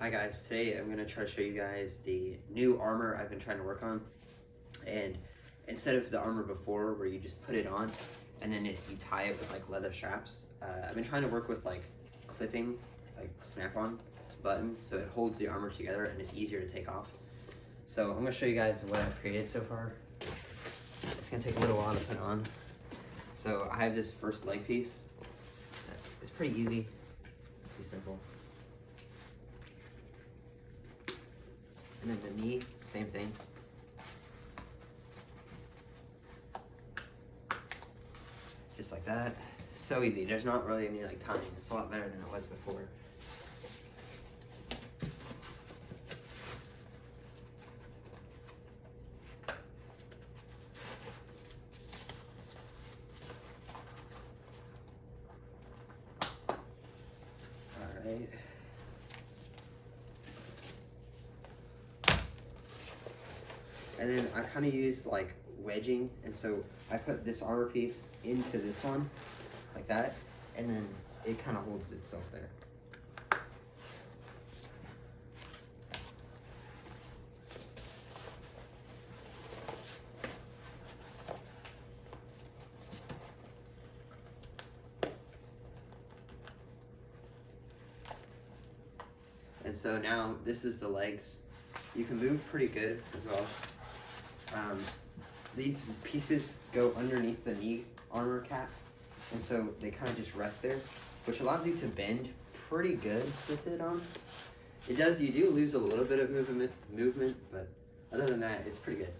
Hi guys, today I'm going to try to show you guys the new armor I've been trying to work on. And instead of the armor before where you just put it on and then you tie it with like leather straps, I've been trying to work with like clipping, like snap-on buttons so it holds the armor together and it's easier to take off. So I'm going to show you guys what I've created so far. It's going to take a little while to put on. So I have this first leg piece. It's pretty easy, pretty simple. And then the knee, same thing. Just like that. So easy. There's not really any like tying. It's a lot better than it was before. Alright. And then I kind of used like wedging, and so I put this armor piece into this one, like that, and then it kind of holds itself there. And so now this is the legs. You can move pretty good as well. These pieces go underneath the knee armor cap, and so they kind of just rest there, which allows you to bend pretty good with it on. You do lose a little bit of movement, but other than that, it's pretty good.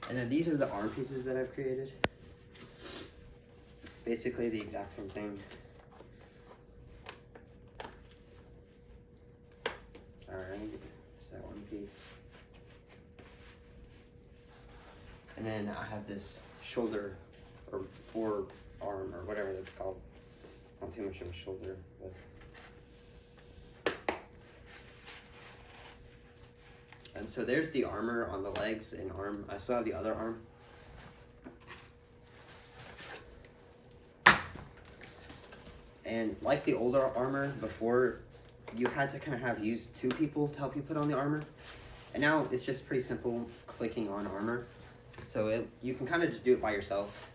And then these are the arm pieces that I've created. Basically the exact same thing. Alright, so that one piece. And then I have this shoulder or forearm or whatever that's called. Not too much of a shoulder, but. And so there's the armor on the legs and arm. I still have the other arm. And like the older armor before, you had to kind of use two people to help you put on the armor. And now it's just pretty simple clicking on armor. So you can kind of just do it by yourself.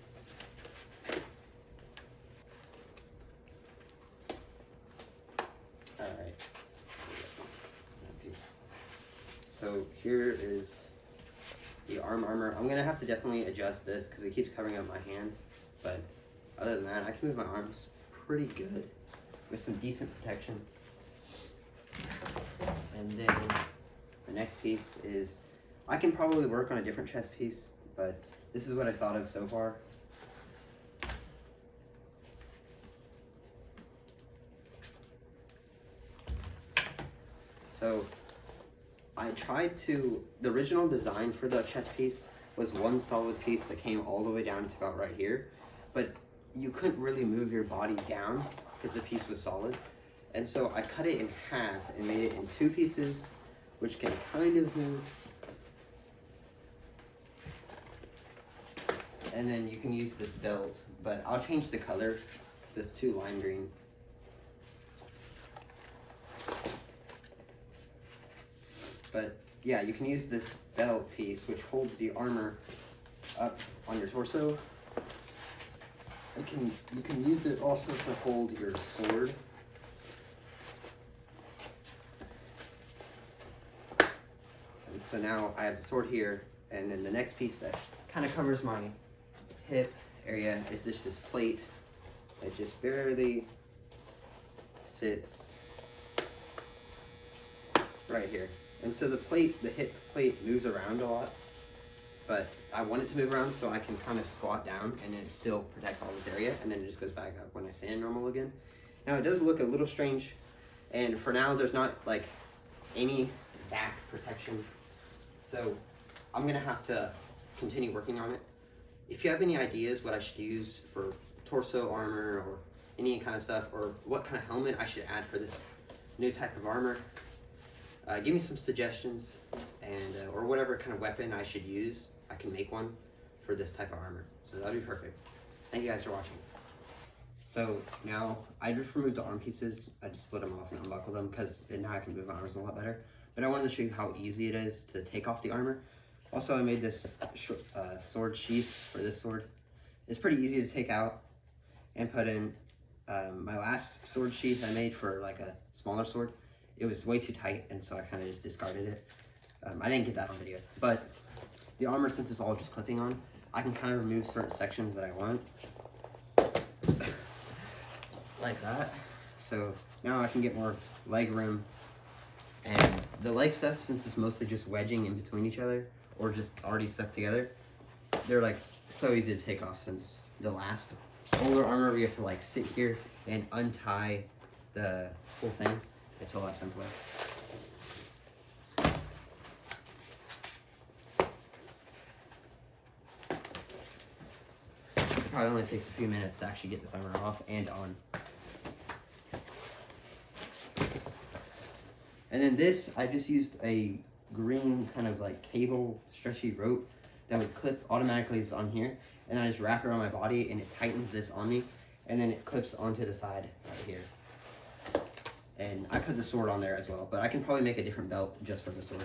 All right. So here is the armor. I'm gonna have to definitely adjust this because it keeps covering up my hand. But other than that, I can move my arms pretty good with some decent protection. And then the next piece is, I can probably work on a different chest piece, but this is what I've thought of so far. So I tried the original design for the chest piece was one solid piece that came all the way down to about right here, but you couldn't really move your body down because the piece was solid. And so I cut it in half and made it in two pieces, which can kind of move. And then you can use this belt, but I'll change the color because it's too lime green. But yeah, you can use this belt piece, which holds the armor up on your torso. You can use it also to hold your sword. And so now I have the sword here, and then the next piece that kind of covers my hip area is just this plate that just barely sits right here. And so the hip plate moves around a lot, but I want it to move around so I can kind of squat down and then it still protects all this area, and then it just goes back up when I stand normal again. Now it does look a little strange, and for now there's not like any back protection, so I'm gonna have to continue working on it. If you have any ideas what I should use for torso armor or any kind of stuff, or what kind of helmet I should add for this new type of armor, give me some suggestions, and or whatever kind of weapon I should use. I can make one for this type of armor, so that'll be perfect. Thank you guys for watching. So now I just removed the arm pieces. I just split them off and unbuckled them because now I can move my arms a lot better. But I wanted to show you how easy it is to take off the armor. Also, I made this sword sheath for this sword. It's pretty easy to take out and put in. My last sword sheath I made for like a smaller sword, it was way too tight, and so I kind of just discarded it. I didn't get that on video, but the armor, since it's all just clipping on, I can kind of remove certain sections that I want. Like that. So now I can get more leg room. And the leg stuff, since it's mostly just wedging in between each other or just already stuck together, they're like so easy to take off. Since the last older armor, we have to like sit here and untie the whole thing. It's a lot simpler. It probably only takes a few minutes to actually get this armor off and on. And then this, I just used a green kind of like cable stretchy rope that would clip automatically on here. And I just wrap it around my body and it tightens this on me. And then it clips onto the side right here. And I put the sword on there as well, but I can probably make a different belt just for the sword.